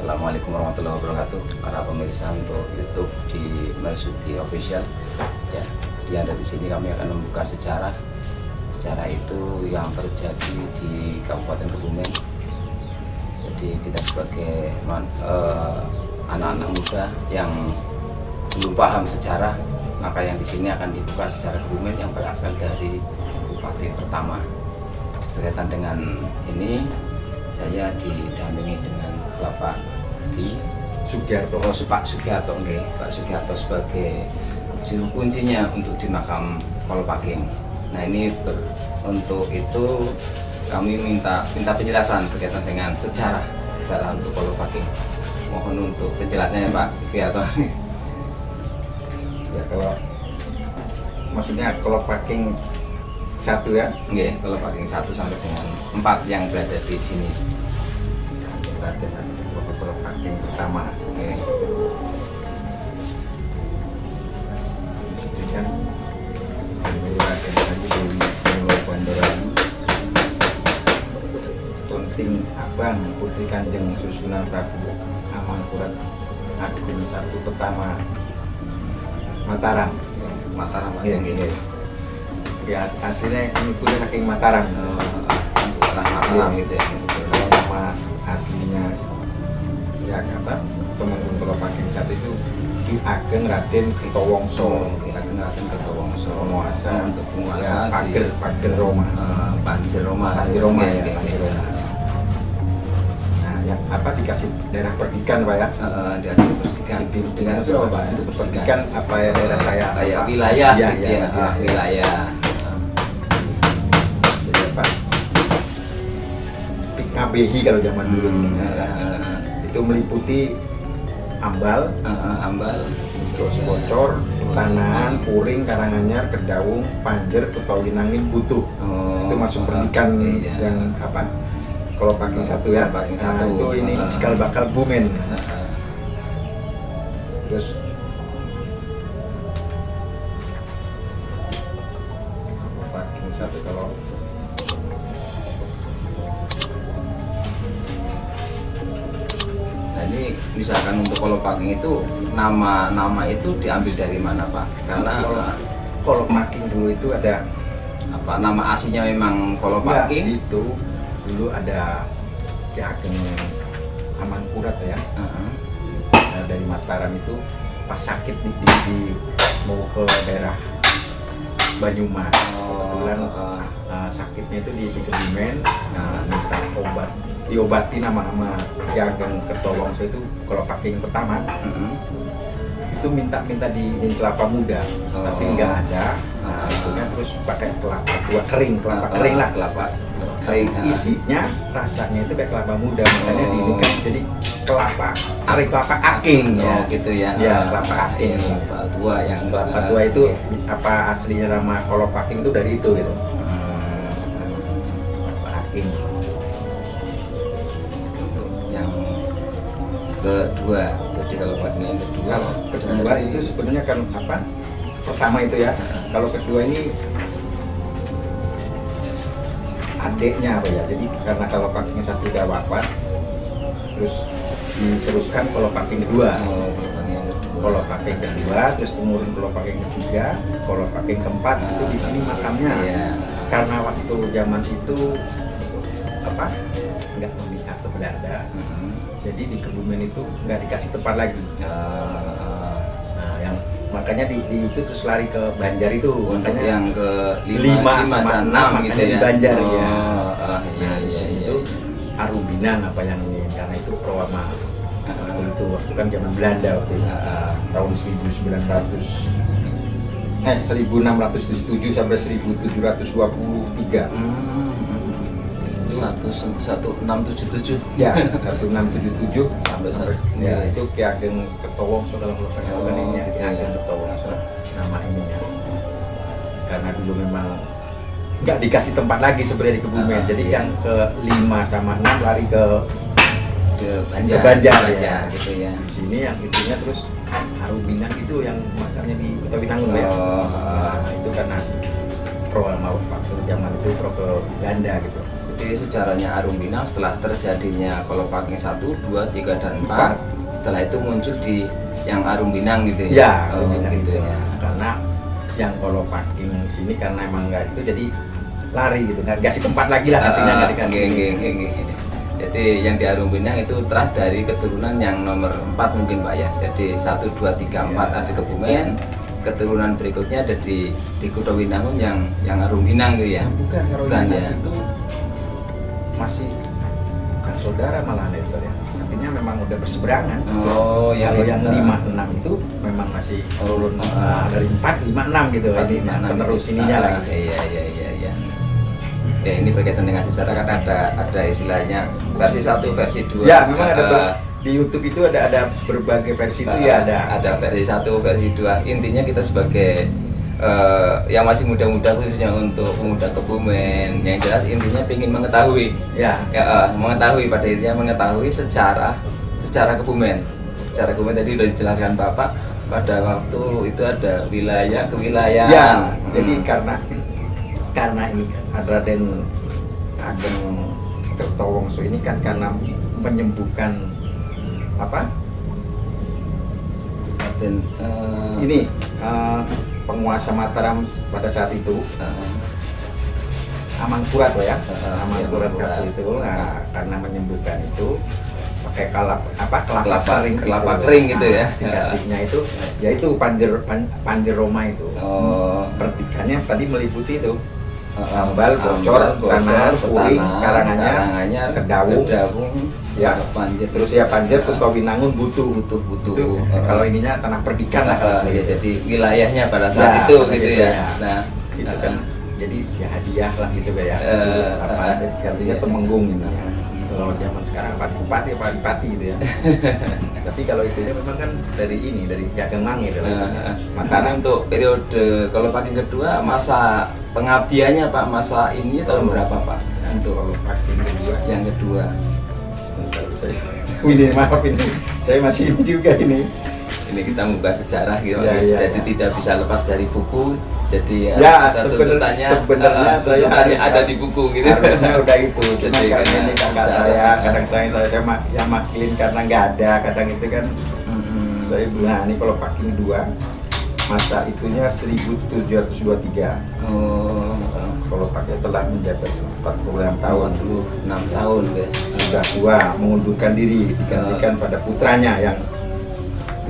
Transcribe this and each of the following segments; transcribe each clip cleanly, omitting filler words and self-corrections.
Assalamualaikum warahmatullahi wabarakatuh. Para pemirsa untuk YouTube di Marsudi Official. Ya, di sini kami akan membuka sejarah itu yang terjadi di Kabupaten Kebumen. Jadi kita sebagai anak-anak muda yang belum paham sejarah, maka yang di sini akan dibuka sejarah Kebumen yang berasal dari Bupati pertama. Berkaitan dengan ini, saya didampingi dengan Bapak Sugiarto. Pak Sugiarto, Pak Sugiarto sebagai juru kuncinya untuk di makam Kolopaking. Nah ini untuk itu kami minta penjelasan berkaitan dengan sejarah untuk Kolopaking. Mohon untuk penjelasannya Pak Sugiarto. Ya, kalau maksudnya Kolopaking 1 ya? Nggih, Kolopaking 1 sampai dengan 4 yang berada di sini. Berarti Kolopaking pertama. Oke. Istri kan Raden Haji Dewi Milo Bandorayu, Tunting Abang Putri Kanjeng Susunan Prabu Amangkurat Agung 1 pertama Mataram. Mataram Iya, iya. Ya, aslinya ini punya saking Mataram. untuk orang Mataram gitu ya. Kalau nama aslinya ya kata teman-teman Kolopaking 1 itu Ki Ageng Raden Kertowongso. Ki Ageng Raden Kertowongso, Penguasa untuk penguasa ya, Pager Roma. Banjir Roma. Banjir Roma ya, Oke, Banjir oke. Roma. Nah, yang apa dikasih daerah Perdikan Pak ya? Dia itu bersihkan. Dengan itu apa Pak? Itu Perdikan apa ya daerah saya? Kayak apa? wilayah, Iya, gitu iya, ya. iya. Wilayah. Jadi apa? PKBI kalau zaman dulu ini. Itu meliputi Ambal, Ambal, terus Bocor, Tanaan, Puring, Karanganyar, Kedaung, Panjer, Ketawinangin, Butuh. Itu masuk Perdikan iya. yang apa? Kolopaking 1 ya. Kolopaking Nah, 1. itu ini cikal bakal Bumen. Terus Kolopaking 1 kalau Nah ini misalkan untuk Kolopaking itu nama itu diambil dari mana Pak? Karena Kolopaking dulu itu ada apa nama aslinya memang Kolopaking? itu dulu ada Ki Ageng Amangkurat ya. Nah, dari Mataram itu pas sakit mau ke daerah Banyumas. Kebetulan sakitnya itu di Kebumen. Nah, minta obat, diobati nama Ki Ageng Kertowongso itu Kolopaking pertama. Itu minta di kelapa muda, tapi nggak ada. Nah, akhirnya terus pakai kelapa kering lah. Kelapa kering. Isinya rasanya itu kayak kelapa muda, makanya dibikin jadi kelapa aking ya. Oh gitu ya. Ya, kelapa aking. Kelapa tua yang Kelapa tua itu apa aslinya nama Kolopaking itu dari itu gitu. Kelapa aking. Untuk yang kedua, jadi Kolopaking yang kedua. Kalau kedua itu sebenarnya kan apa? Pertama itu ya. Kalau kedua ini adiknya apa ya? Jadi karena Kolopaking 1 udah wafat, terus diteruskan Kolopaking kedua. Kolopaking yang kedua. Kolopaking kedua, terus kemudian Kolopaking ketiga, Kolopaking keempat itu di sini makamnya. Iya. Karena waktu zaman itu apa? Nggak memihak ke Belanda. Jadi di Kebumen itu nggak dikasih tempat lagi. Nah, yang makanya di itu terus lari ke Banjar itu. Untuk Makanya yang ke 5 sama 6 gitu makanya ya. di Banjar ya. Iya, Nah, di sini itu Arumbinan apa yang ini karena itu Prowama. Itu waktu kan zaman Belanda waktu itu. Tahun 1677 sampai 1723. 1677 Ya, 1677 sampai sekarang. ya itu Ki Ageng Kertowongso dalam Kolopaking ini ya, Ki Ageng Kertowongso nama ininya. Karena dulu memang nggak dikasih tempat lagi sebenarnya di Kebumen. Jadi iya. yang ke 5 sama 6 lari ke Banjar, Banjar ya. gitu ya. Di sini yang itunya terus Arumbinan itu yang makamnya di Ketawinangun ya. Nah, itu karena pro sama waktu zaman itu pro ke Belanda gitu. mengikuti sejarahnya Arum Minang setelah terjadinya Kolopaking 1, 2, 3, dan 4. Setelah itu muncul di yang Arum Minang gitu ya. ya. Arum Minang gitu itu ya. karena yang Kolopaking sini karena emang nggak itu jadi lari gitu, nggak dikasih tempat lagi lah artinya nggak dikasih. Jadi yang di Arum Minang itu terah dari keturunan yang nomor 4 mungkin Pak ya. Jadi 1, 2, 3, 4 ada Kebumen. Keturunan berikutnya ada di Kuto Winangun yang Arum Minang gitu ya. Bukan, kalau Bukan Minang ya. itu masih bukan saudara malah itu ya. Artinya memang udah berseberangan. Oh, Kalau yang itu. 5, 6 itu memang masih turun dari 4, 5, 6 gitu. Ini 5, 6 penerus ininya lagi. Iya. Ya ini berkaitan dengan sejarah kan ada istilahnya versi 1, versi 2. Ya, memang ada di YouTube itu ada berbagai versi itu ya ada. Ada versi 1, versi 2. Intinya kita sebagai yang masih muda-muda khususnya untuk pemuda Kebumen, yang jelas intinya ingin mengetahui mengetahui pada intinya mengetahui secara Kebumen. Secara Kebumen tadi sudah dijelaskan Bapak, pada waktu itu ada wilayah kewilayahan. Ya, jadi karena ini Raden Ageng Kertowongso ini kan karena menyembuhkan apa? Dan Ini penguasa Mataram pada saat itu Amangkurat loh ya, Amangkurat satu itu, nah, karena menyembuhkan itu pakai kelapa kering gitu ya. Dikasihnya itu, yaitu Panjer Roma itu. Perdikannya tadi meliputi itu Ambal, Bocor, Tanar, Puring, Karanganyar, Kedawung, ya Panjer. Terus ya Panjer, Kuto Winangun, Butuh. Butuh. Kalau ininya tanah perdikan lah. Ya, jadi wilayahnya pada saat itu gitu ya. Nah, itu kan jadi ya hadiah lah gitu ya. Artinya iya. Temenggung ini. Kalau zaman sekarang Pati gitu ya. Tapi kalau itu memang kan dari Jageng Mangir. Makanya untuk periode Kolopaking kedua, masa pengabdiannya Pak, masa ini tahun berapa Pak? Untuk Kolopaking kedua yang kedua. Maaf ini, saya masih ini juga ini. Ini kita membuka sejarah gitu, Ya. jadi tidak bisa lepas dari buku. Jadi ya tuntutannya sebenarnya saya harus ada di buku gitu. Harusnya udah itu, cuma Jadi karena kan ini kakak saya, kadang saya yang makin karena nggak ada, kadang itu kan saya bilang ini kalau Kolopaking 2 masa itunya 1723. Kolopaking telah menjabat 46 tahun. 6 tahun deh. Sudah tua, mengundurkan diri, digantikan pada putranya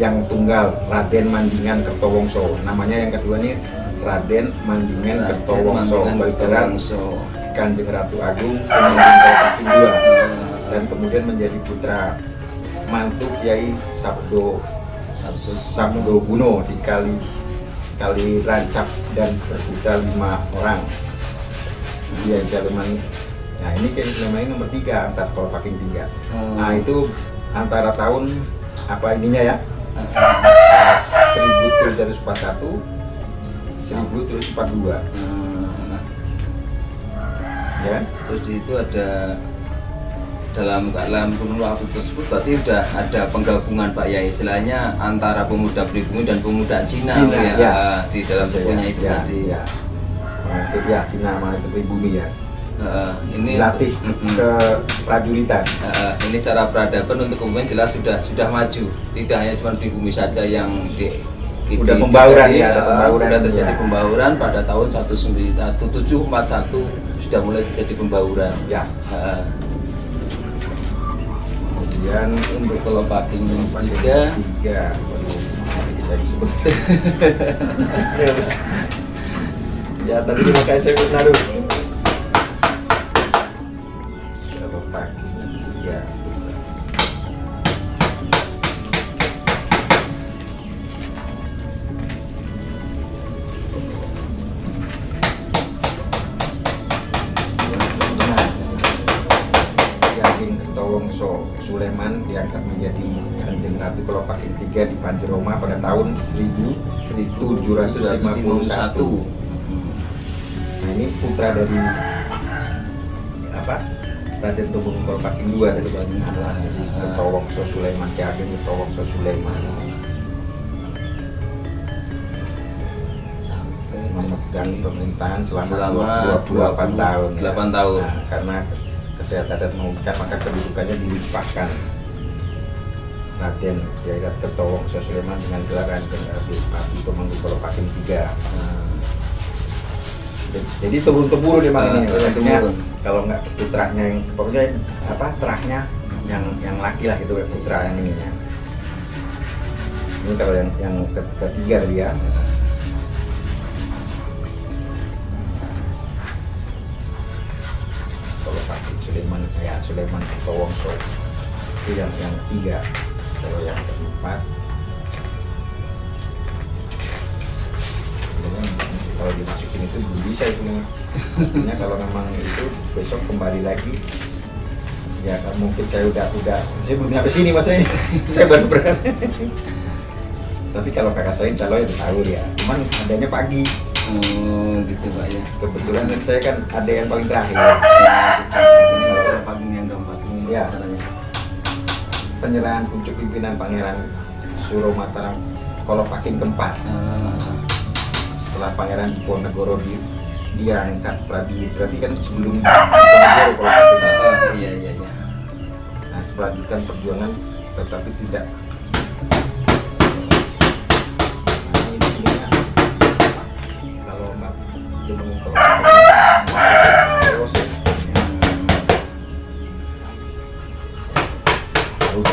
yang tunggal, Raden Mandingan Kertowongso. Namanya yang kedua nih Raden Mandingan Kertowongso, bergerak Kanjeng Ratu Agung pemimpin Kolopaking II, dan kemudian menjadi putra mantu Kiai Sabdo Buno di Kali Rancap dan berputra 5 orang. Kiai Sulaiman. Nah ini Kiai Sulaiman ini nomor 3 antar Kolopaking 3. Nah itu antara tahun apa ininya ya? 1741, 1742. Ya. Terus di itu ada dalam kurun waktu tersebut berarti sudah ada penggabungan Pak ya, istilahnya antara pemuda pribumi dan pemuda Cina ya. Di dalam bukunya itu tadi. Ya. Ya Cina sama itu pribumi ya. Ini dilatih ke prajuritan. Ini cara peradaban untuk kemudian jelas sudah maju, tidak hanya cuma pribumi saja yang udah pembauran ya, ada pembauran. Sudah terjadi pembauran pada tahun 1741 sudah mulai terjadi pembauran. Ya. Kemudian untuk Kolopaking 3 saya disebut. Ya tadi makanya saya benar. Kolopaking 3. Kertowongso Sulaiman diangkat menjadi Kanjeng Ratu Kolopaking 3 di Panjer Roma pada tahun 1751. Nah ini putra dari apa? Raden Tumenggung Kolopaking 2 dari Kertowongso Sulaiman, Ki Ageng Kertowongso Sulaiman. memegang pemerintahan selama Selama 28 tahun. 28 tahun. Nah, karena kesehatan dan pendidikan maka kedudukannya dilimpahkan Raden Kiai Kertowongso Sleman dengan gelar Raden Adipati Tumenggung Kolopaking III. Jadi turun-temurun dia ini. Maksudnya kalau nggak putranya yang pokoknya terahnya yang laki lah gitu putra yang ini ya. Ini kalau yang ketiga dia. Kolopaking Sleman Kertowongso itu yang ketiga. Kalau yang keempat kalau dimasukin itu belum bisa itu artinya kalau memang itu besok kembali lagi ya kan mungkin saya udah saya belum sampai sini mas ini saya baru berani tapi kalau kakak saya insya Allah ya tahu ya cuman adanya pagi. Gitu Pak ya. Kebetulan kan saya kan ada yang paling terakhir Kalau pagi yang keempat ini ya. caranya. Penyerahan pucuk pimpinan Pangeran Suro Mataram Kolopaking keempat. Setelah Pangeran Diponegoro dia angkat prajurit, berarti kan sebelum Diponegoro Kolopaking. Iya. Nah, melanjutkan perjuangan tetapi tidak. Nah, ini sebenarnya kalau Mbak Tumenggung Kolopaking proses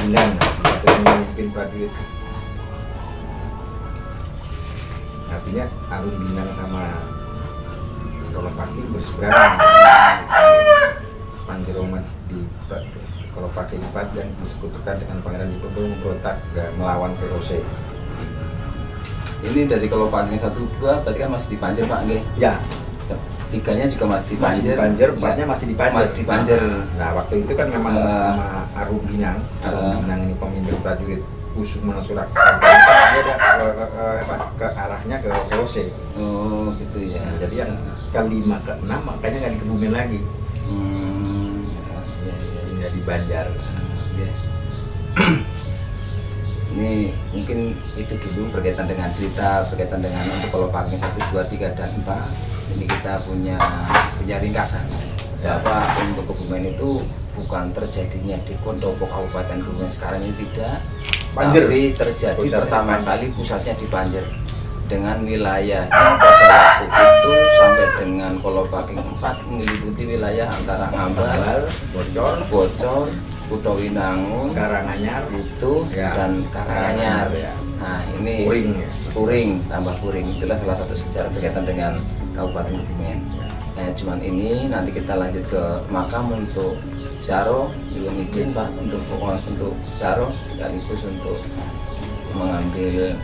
Bilang memimpin prajurit. Artinya Arung Binang sama Kolopaking berseberangan. Panjeroman di Kolopaking IV yang disekutukan dengan Pangeran Diponegoro memberontak melawan VOC. Ini dari Kolopaking 1, 2 berarti kan masih di Panjer Pak nggih? Ya. Tiganya juga masih di Panjer. Empatnya masih di Panjer. Masih di Panjer. Nah, waktu itu kan memang sama Arung Binang ini pemimpin prajurit Kusuman Surakarta dia ada ke arahnya ke VOC. Oh, gitu ya. Nah, jadi yang kelima keenam makanya nggak di Kebumen lagi. Ya. Di Banjar. Ya. Ini mungkin itu dulu berkaitan dengan cerita berkaitan dengan untuk Kolopaking 1, 2, 3 dan 4. Ini kita punya ringkasan bahwa untuk Kebumen itu bukan terjadinya di Kondopo Kabupaten Kebumen sekarang ini tidak, Panjer. tapi terjadi pertama kali pusatnya di Panjer dengan wilayahnya pada waktu itu sampai dengan Kolopaking 4 meliputi wilayah antara Ngambal, Bocor, Kutowinangun, Karanganyar itu ya. dan Karanganyar. Nah ini Puring tambah Puring itulah salah satu sejarah berkaitan dengan Kabupaten Kebumen. Nah, cuman ini nanti kita lanjut ke makam untuk Syaro, belum izin Pak untuk Syaro sekaligus untuk mengambil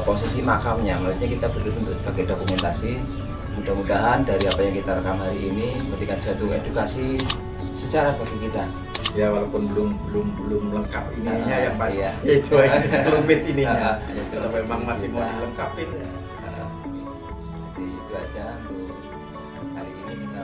posisi makamnya. Maksudnya kita butuh untuk sebagai dokumentasi. Mudah-mudahan dari apa yang kita rekam hari ini memberikan satu edukasi secara bagi kita. Ya walaupun belum lengkap ininya yang pasti iya. itu sekelumit ininya. Ya, Kalau memang masih mau dilengkapin. Jadi itu aja untuk kali ini kita